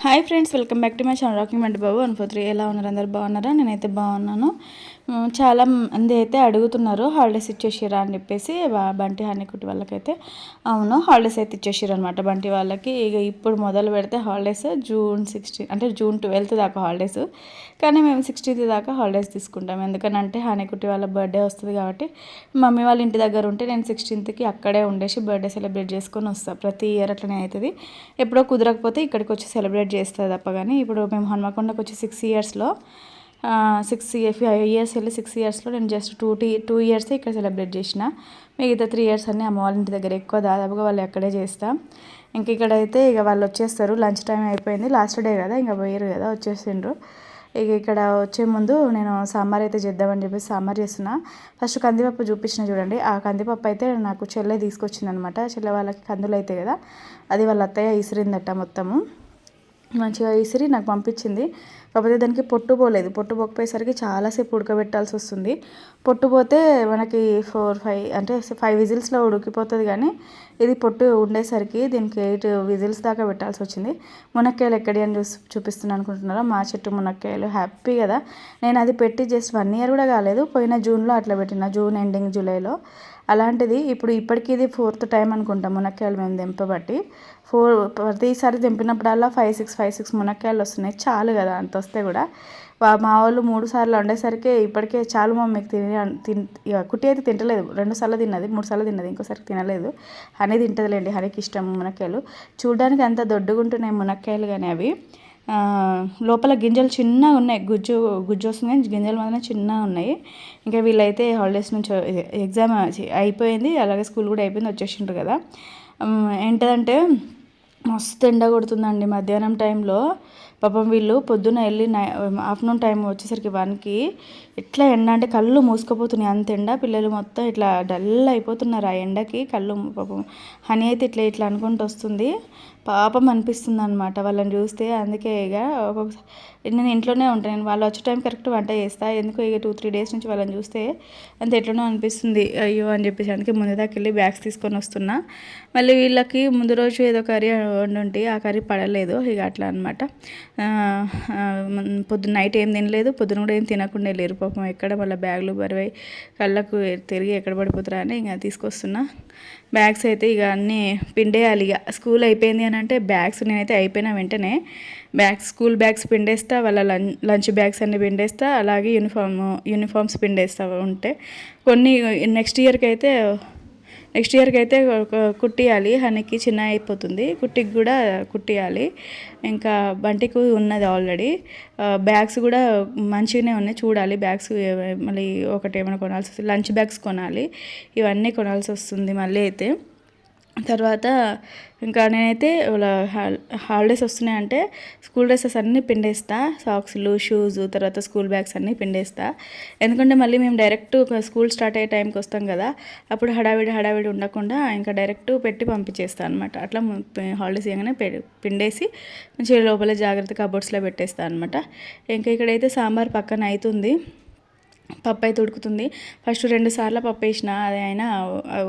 Hi friends, welcome back to my channel rocking Bunty Babu 143. ఎలా ఉన్నారు? అందరు బాగున్నారా? నేనైతే బాగున్నాను. చాలా మంది అయితే అడుగుతున్నారు హాలిడేస్ ఇచ్చేసిరా అని చెప్పేసి బంటి హనీకుట్టి వాళ్ళకైతే. అవును, హాలిడేస్ అయితే ఇచ్చేసారు అనమాట బంటి వాళ్ళకి. ఇక ఇప్పుడు మొదలు పెడితే హాలిడేస్ జూన్ 16 అంటే జూన్ 12 దాకా హాలిడేస్. కానీ మేము 16th దాకా హాలిడేస్ తీసుకుంటాం. ఎందుకనంటే హనీకుట్టి వాళ్ళ బర్త్డే వస్తుంది కాబట్టి మమ్మీ వాళ్ళ ఇంటి దగ్గర ఉంటే నేను 16th అక్కడే ఉండేసి బర్త్డే సెలబ్రేట్ చేసుకొని వస్తాను. ప్రతి ఇయర్ అట్లనే అవుతుంది. ఎప్పుడో కుదరకపోతే ఇక్కడికి వచ్చి సెలబ్రేట్ చేస్తుంది తప్ప. కానీ ఇప్పుడు మేము హన్మకొండకు వచ్చి 6 ఇయర్స్లో 5 ఇయర్స్ వెళ్ళి 6 ఇయర్స్లో నేను జస్ట్ 2 ఇయర్సే ఇక్కడ సెలబ్రేట్ చేసిన. మిగతా 3 ఇయర్స్ అన్నీ అమ్మ వాళ్ళ ఇంటి దగ్గర ఎక్కువ దాదాపుగా వాళ్ళు ఎక్కడే చేస్తాం. ఇంక ఇక్కడైతే ఇక వాళ్ళు వచ్చేస్తారు. లంచ్ టైం అయిపోయింది, లాస్ట్ డే కదా, ఇంకా పోయారు కదా, వచ్చేసిండ్రు. ఇక ఇక్కడ వచ్చే ముందు నేను సాంబార్ అయితే చేద్దామని చెప్పేసి సాంబార్ చేస్తున్నా. ఫస్ట్ కందిపప్పు చూపించిన చూడండి. ఆ కందిపప్పు అయితే నాకు చెల్లె తీసుకొచ్చింది అనమాట. చెల్లె వాళ్ళకి కందులు అయితే కదా, అది వాళ్ళ అత్తయ్య ఇసిరిందట మొత్తము. మంచిగా ఇసిరి నాకు పంపించింది. కాకపోతే దానికి పొట్టు పోలేదు. పొట్టు పోకపోయేసరికి చాలాసేపు ఉడకబెట్టాల్సి వస్తుంది. పొట్టు పోతే మనకి 4-5 అంటే 5 విజిల్స్లో ఉడికిపోతుంది. కానీ ఇది పొట్టు ఉండేసరికి దీనికి 8 విజిల్స్ దాకా పెట్టాల్సి వచ్చింది. మునక్కాయలు ఎక్కడి అని చూపిస్తున్నాను అనుకుంటున్నారా? మా చెట్టు మునక్కాయలు. హ్యాపీ కదా. నేను అది పెట్టి జస్ట్ 1 ఇయర్ కూడా కాలేదు. పోయిన జూన్లో అట్లా పెట్టిన, జూన్ ఎండింగ్ జూలైలో. అలాంటిది ఇప్పటికీ ఇది 4th టైం అనుకుంటాం మునక్కాయలు మేము దింపబట్టి. ప్రతిసారి దింపినప్పుడల్లా 5-6 మునక్కాయలు వస్తున్నాయి. చాలు కదా అంత వస్తే కూడా. మా వాళ్ళు 3 సార్లు వండేసరికి ఇప్పటికే చాలు మమ్మీకి కుట్టి అయితే తింటలేదు. 2 సార్లు తిన్నది, 3 సార్లు తిన్నది, ఇంకోసారి తినలేదు. హనీ తింటదిలేండి, హనీకి ఇష్టం మునక్కాయలు. చూడడానికి అంత దొడ్డుగుంటున్నాయి మునక్కాయలు, కానీ అవి లోపల గింజలు చిన్నగా ఉన్నాయి. గుజ్జు వస్తుంది, గింజలు మాత్రం చిన్నగా ఉన్నాయి. ఇంకా వీళ్ళైతే హాలిడేస్ నుంచి ఎగ్జామ్ అయిపోయింది, అలాగే స్కూల్ కూడా అయిపోయింది, వచ్చేసిండ్రు కదా. ఏంటంటే మస్తు ఎండ కొడుతుందండి మధ్యాహ్నం టైంలో. పాపం వీళ్ళు పొద్దున్న వెళ్ళి ఆఫ్టర్నూన్ టైం వచ్చేసరికి 1కి ఎట్లా ఎండ అంటే కళ్ళు మూసుకుపోతున్నాయి, అంత ఎండ. పిల్లలు మొత్తం ఇట్లా డల్ అయిపోతున్నారు ఆ ఎండకి. కళ్ళు పాపం హనీ అయితే ఇట్లా అనుకుంటూ వస్తుంది. పాపం అనిపిస్తుంది అనమాట వాళ్ళని చూస్తే. అందుకే ఇక ఒక్కొక్కసారి నేను ఇంట్లోనే ఉంటాను. నేను వాళ్ళు వచ్చే టైం కరెక్ట్ వంట చేస్తాను. ఎందుకు ఇక 2-3 డేస్ నుంచి వాళ్ళని చూస్తే అంత ఎట్లనో అనిపిస్తుంది. అయ్యో అని చెప్పేసి అందుకే ముందు దాకా వెళ్ళి బ్యాగ్స్ తీసుకొని వస్తున్నా. మళ్ళీ వీళ్ళకి ముందు రోజు ఏదో కర్రీ వండుంటే ఆ కర్రీ పడలేదు. ఇక అట్లా అనమాట. పొద్దున్న నైట్ ఏం తినలేదు, పొద్దున కూడా ఏం తినకుండా లేరు పాపం. ఎక్కడ వాళ్ళ బ్యాగులు బరువై కళ్ళకు తిరిగి ఎక్కడ పడిపోతారా అని ఇంకా తీసుకొస్తున్నా. బ్యాగ్స్ అయితే ఇక అన్నీ పిండేయాలి. ఇక స్కూల్ అయిపోయింది అని అంటే బ్యాగ్స్ నేనైతే అయిపోయిన వెంటనే స్కూల్ బ్యాగ్స్ పిండేస్తా, వాళ్ళ లంచ్ బ్యాగ్స్ అన్నీ పిండేస్తా, అలాగే యూనిఫామ్స్ పిండేస్తా. ఉంటే కొన్ని నెక్స్ట్ ఇయర్కి అయితే కుట్టియాలి. హనీకి చిన్న అయిపోతుంది, కుట్టికి కూడా కుట్టియాలి. ఇంకా బంటికి ఉన్నది ఆల్రెడీ. బ్యాగ్స్ కూడా మంచిగానే ఉన్నాయి, చూడాలి. బ్యాగ్స్ మళ్ళీ ఒకటి ఏమైనా కొనాల్సి వస్తుంది, లంచ్ బ్యాగ్స్ కొనాలి. ఇవన్నీ కొనాల్సి వస్తుంది మళ్ళీ అయితే. తర్వాత ఇంకా నేనైతే హాలిడేస్ వస్తున్నాయంటే స్కూల్ డ్రెస్సెస్ అన్నీ పిండేస్తా. సాక్స్లు, షూస్, తర్వాత స్కూల్ బ్యాగ్స్ అన్నీ పిండేస్తా. ఎందుకంటే మళ్ళీ మేము డైరెక్ట్ స్కూల్ స్టార్ట్ అయ్యే టైంకి వస్తాం కదా, అప్పుడు హడావిడి ఉండకుండా ఇంకా డైరెక్ట్ పెట్టి పంపించేస్తాను అనమాట. అట్లా హాలిడేస్ ఇవ్వగానే పిండేసి మంచిగా లోపల జాగ్రత్తగా కబోర్డ్స్లో పెట్టేస్తాను అనమాట. ఇంకా ఇక్కడైతే సాంబార్ పక్కన అవుతుంది, పప్పు అయితే ఉడుకుతుంది. ఫస్ట్ 2 సార్లు పప్పు వేసిన, అది అయినా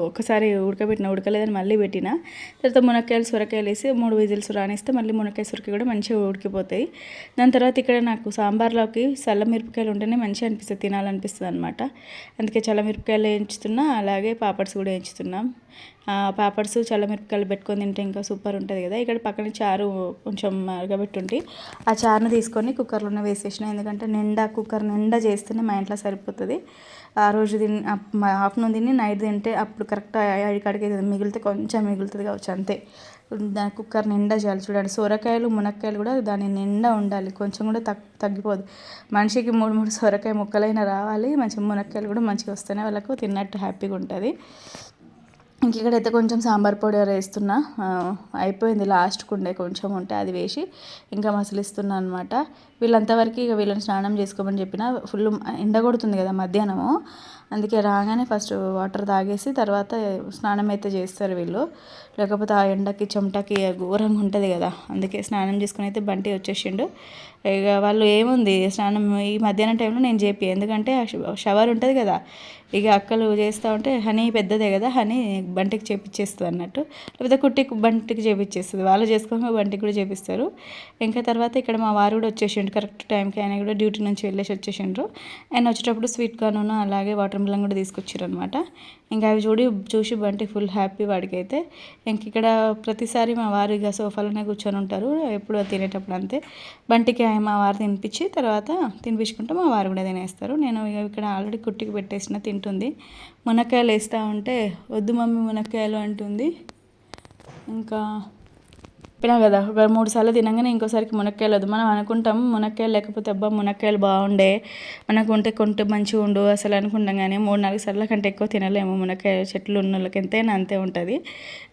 ఒకసారి ఉడకలేదని మళ్ళీ పెట్టిన. తర్వాత మునక్కాయలు సొరకాయలు వేసి 3 విజిల్స్ రానిస్తే మళ్ళీ మునక్కాయ సొరకాయ కూడా మంచిగా ఉడికిపోతాయి. దాని తర్వాత ఇక్కడ నాకు సాంబార్లోకి చల్లమిరపకాయలు ఉంటేనే మంచిగా అనిపిస్తుంది, తినాలనిపిస్తుంది అనమాట. అందుకే చల్లమిరపకాయలు వేయించుతున్నా, అలాగే పాపడ్స్ కూడా వేయించుతున్నాం. పాపడ్స్ చల్లమిరపకాయలు పెట్టుకొని తింటే ఇంకా సూపర్ ఉంటుంది కదా. ఇక్కడ పక్కన చారు కొంచెం మరగబెట్టుండి ఆ చారును తీసుకొని కుక్కర్లోనే వేసేసిన. ఎందుకంటే కుక్కర్ నిండా చేస్తేనే మా ఇంట్లో సరిపోతుంది. ఆ రోజు ఆఫ్టర్నూన్ తిని నైట్ తింటే అప్పుడు కరెక్ట్ 5 మిగిలితే కొంచెం మిగులుతుంది కావచ్చు, అంతే. దాని కుక్కర్ నిండా చేయాలి. చూడండి, సొరకాయలు మునక్కాయలు కూడా దాని నిండా ఉండాలి, కొంచెం కూడా తగ్గిపోదు. మనిషికి 3 సొరకాయ ముక్కలైనా రావాలి, మంచిగా మునక్కాయలు కూడా మంచిగా వస్తేనే వాళ్ళకు తిన్నట్టు హ్యాపీగా ఉంటుంది. ఇంక ఇక్కడైతే కొంచెం సాంబార్ పౌడర్ వేస్తున్నా. అయిపోయింది, లాస్ట్కు ఉండే కొంచెం ఉంటే అది వేసి ఇంకా మసలిస్తున్నా అనమాట. వీళ్ళంతవరకు ఇక వీళ్ళని స్నానం చేసుకోమని చెప్పిన. ఫుల్ ఎండ కొడుతుంది కదా మధ్యాహ్నము, అందుకే రాగానే ఫస్ట్ వాటర్ తాగేసి తర్వాత స్నానం అయితే చేస్తారు వీళ్ళు. లేకపోతే ఆ ఎండకి చెమటకి ఘోరంగా ఉంటుంది కదా, అందుకే స్నానం చేసుకుని అయితే బంటి వచ్చేసిండు. ఇక వాళ్ళు ఏముంది స్నానం ఈ మధ్యాహ్నం టైంలో నేను చేపి, ఎందుకంటే షవర్ ఉంటుంది కదా, ఇక అక్కలు చేస్తూ ఉంటే హనీ పెద్దదే కదా, హనీ బంటికి చేపించేస్తుంది అన్నట్టు, లేకపోతే కుట్టికి బంటికి చేపించేస్తుంది, వాళ్ళు చేసుకోగా బంటికి కూడా చేపిస్తారు. ఇంకా తర్వాత ఇక్కడ మా వారు కూడా వచ్చేసిండు కరెక్ట్ టైంకి, ఆయన కూడా డ్యూటీ నుంచి వెళ్ళేసి వచ్చేసిండ్రు. ఆయన వచ్చేటప్పుడు స్వీట్ కార్న్ అలాగే వాటర్ మిలన్ కూడా తీసుకొచ్చారు అనమాట. ఇంకా అవి చూసి బంటి ఫుల్ హ్యాపీ వాడికైతే. ఇంక ఇక్కడ ప్రతిసారి మా వారు ఇక సోఫాలోనే కూర్చొని ఉంటారు ఎప్పుడు తినేటప్పుడు అంతే. బంటికి మా వారు తినిపించి తర్వాత తినిపించుకుంటే మా వారు కూడా తినేస్తారు. నేను ఇక్కడ ఆల్రెడీ కుట్టికి పెట్టేసిన తింటుంది. మునక్కాయలు వేస్తూ ఉంటే వద్దు మమ్మీ మునక్కాయలు అంటుంది. ఇంకా చెప్పినా కదా, ఒక 3 సార్లు తినగానే ఇంకోసారికి మునక్కాయలు వద్దు. మనం అనుకుంటాం మునక్కాయలు లేకపోతే అబ్బా మునక్కాయలు బాగుండే, మనకు కొంటే మంచిగా ఉండు అసలు అనుకుంటాం, కానీ 3-4 సార్ల కంటే ఎక్కువ తినలేము. మునక్కాయ చెట్లు ఉన్న వాళ్ళకి ఎంతైనా అంతే ఉంటుంది.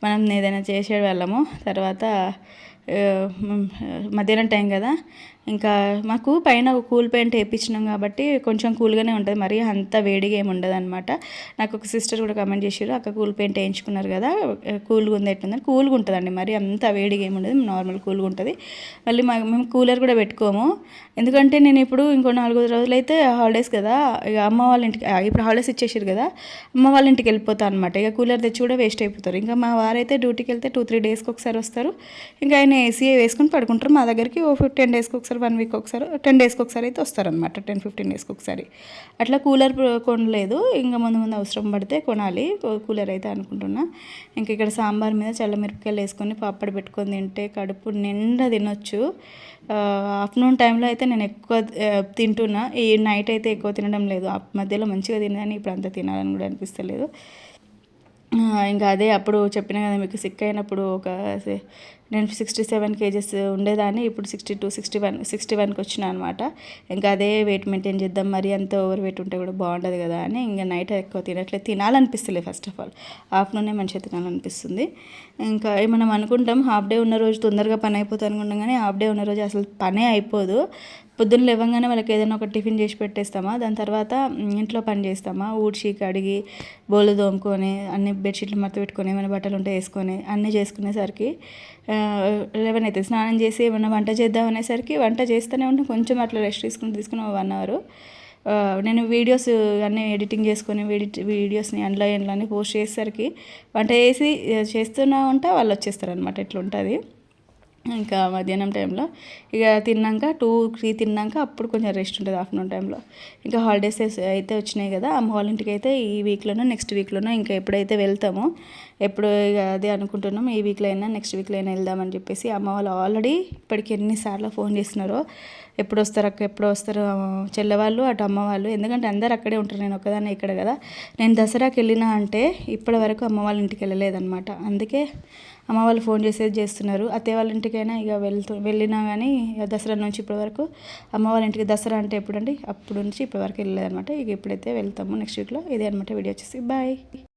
మనం ఏదైనా చేసే వాళ్ళము. తర్వాత మధ్యాహ్నం టైం కదా, ఇంకా మాకు పైన కూల్ పెయింట్ వేయించినాం కాబట్టి కొంచెం కూల్గానే ఉంటుంది, మరీ అంత వేడిగా ఏమి ఉండదు అనమాట. నాకు ఒక సిస్టర్ కూడా కమెంట్ చేసారు, అక్క కూల్ పెయింట్ వేయించుకున్నారు కదా కూల్గా ఉంది ఎట్లుందని. కూల్గా ఉంటుందండి, మరి అంత వేడిగా ఏమి ఉండదు, నార్మల్ కూల్గా ఉంటుంది. మళ్ళీ మేము కూలర్ కూడా పెట్టుకోము, ఎందుకంటే నేను ఇప్పుడు ఇంకో 4 రోజులైతే హాలిడేస్ కదా, ఇక అమ్మ వాళ్ళ ఇంటికి ఇప్పుడు హాలిడేస్ ఇచ్చేసారు కదా, అమ్మ వాళ్ళ ఇంటికి వెళ్ళిపోతాను అనమాట. ఇక కూలర్ తెచ్చి కూడా వేస్ట్ అయిపోతారు. ఇంకా మా వారైతే డ్యూటీకి వెళ్తే 2-3 డేస్కి ఒకసారి వస్తారు. ఇంకా ఆయన ఏసీ వేసుకొని పడుకుంటారు. మా దగ్గరికి 10 డేస్కి ఒకసారి, 1 వీక్ ఒకసారి, 10 డేస్కి ఒకసారి అయితే వస్తారనమాట, 10-15 డేస్కి ఒకసారి. అట్లా కూలర్ కొనలేదు, ఇంకా ముందు అవసరం పడితే కొనాలి కూలర్ అయితే అనుకుంటున్నా. ఇంక ఇక్కడ సాంబార్ మీద చల్లమిరపకాయలు వేసుకొని పాపడి పెట్టుకొని తింటే కడుపు నిండా తినొచ్చు. ఆఫ్టర్నూన్ టైంలో అయితే నేను ఎక్కువ తింటున్నా, ఈ నైట్ అయితే ఎక్కువ తినడం లేదు. మధ్యలో మంచిగా తినదని ఇప్పుడు అంత తినాలని కూడా అనిపిస్తలేదు. ఇంకా అదే అప్పుడు చెప్పిన కదా మీకు, సిక్ అయినప్పుడు నేను 67 kgs ఉండేదాన్ని, ఇప్పుడు 61కి వచ్చిన అనమాట. ఇంకా అదే వెయిట్ మెయింటైన్ చేద్దాం, మరి అంత ఓవర్ వెయిట్ ఉంటే కూడా బాగుంటుంది కదా అని ఇంకా నైట్ ఎక్కువ తినాలనిపిస్తలేదు. ఫస్ట్ ఆఫ్ ఆల్ ఆఫ్టర్నూనే మంచిగా తినాలనిపిస్తుంది. ఇంకా మనం అనుకుంటాం హాఫ్ డే ఉన్న రోజు తొందరగా పని అయిపోతుంది అనుకుంటాం, కానీ హాఫ్ డే ఉన్న రోజు అసలు పనే అయిపోదు. పొద్దున్న లేవగానే వాళ్ళకి ఏదైనా ఒక టిఫిన్ చేసి పెట్టేస్తామా, దాని తర్వాత ఇంట్లో పని చేస్తామా, ఊడ్చి కడిగి బోళ్ళు తోముకొని అన్ని బెడ్షీట్లు మడత పెట్టుకొని ఏమైనా బట్టలు ఉంటే వేసుకొని అన్నీ చేసుకునేసరికి 11 అవుతుంది. స్నానం చేసి ఏమైనా వంట చేద్దాం అనేసరికి వంట చేస్తూనే ఉంటాం, కొంచెం అట్లా రెస్ట్ తీసుకుని 1 అవర్. నేను వీడియోస్ అన్నీ ఎడిటింగ్ చేసుకొని వీడియోస్ని అందులో అన్నీ పోస్ట్ చేసేసరికి వంట చేసి చేస్తూనే ఉంటా, వాళ్ళు వచ్చేస్తారనమాట. ఇట్లా ఉంటుంది. ఇంకా మధ్యాహ్నం టైంలో ఇక తిన్నాక 2-3 తిన్నాక అప్పుడు కొంచెం రెస్ట్ ఉంటుంది ఆఫ్టర్నూన్ టైంలో. ఇంకా హాలిడేస్ అయితే వచ్చినాయి కదా, అమ్మ వాళ్ళ ఇంటికి అయితే ఈ వీక్లోనో నెక్స్ట్ వీక్లోనో ఇంకా ఎప్పుడైతే వెళ్తామో, ఎప్పుడు ఇక అదే అనుకుంటున్నాం, ఈ వీక్లో అయినా నెక్స్ట్ వీక్లో అయినా వెళ్దామని చెప్పేసి. అమ్మ వాళ్ళు ఆల్రెడీ ఇప్పటికి ఎన్నిసార్లు ఫోన్ చేస్తున్నారో, ఎప్పుడు వస్తారు అక్క, ఎప్పుడు వస్తారు చెల్లెవాళ్ళు అటు అమ్మ వాళ్ళు, ఎందుకంటే అందరు అక్కడే ఉంటారు, నేను ఒక్కదాన్ని ఇక్కడ కదా. నేను దసరాకి వెళ్ళినా అంటే ఇప్పటి వరకు అమ్మ వాళ్ళ ఇంటికి వెళ్ళలేదన్నమాట. అందుకే అమ్మ వాళ్ళు ఫోన్ చేస్తున్నారు. అత్తయ్య వాళ్ళ ఇంటికైనా ఇక వెళ్ళినా కానీ దసరా నుంచి ఇప్పటి వరకు అమ్మ వాళ్ళ ఇంటికి, దసరా అంటే ఎప్పుడండి అప్పుడు నుంచి ఇప్పటి వరకు వెళ్ళలేదన్నమాట. ఇక ఎప్పుడైతే వెళ్తామో నెక్స్ట్ వీక్లో. ఇదే అనమాట వీడియో వచ్చేసి. బాయ్.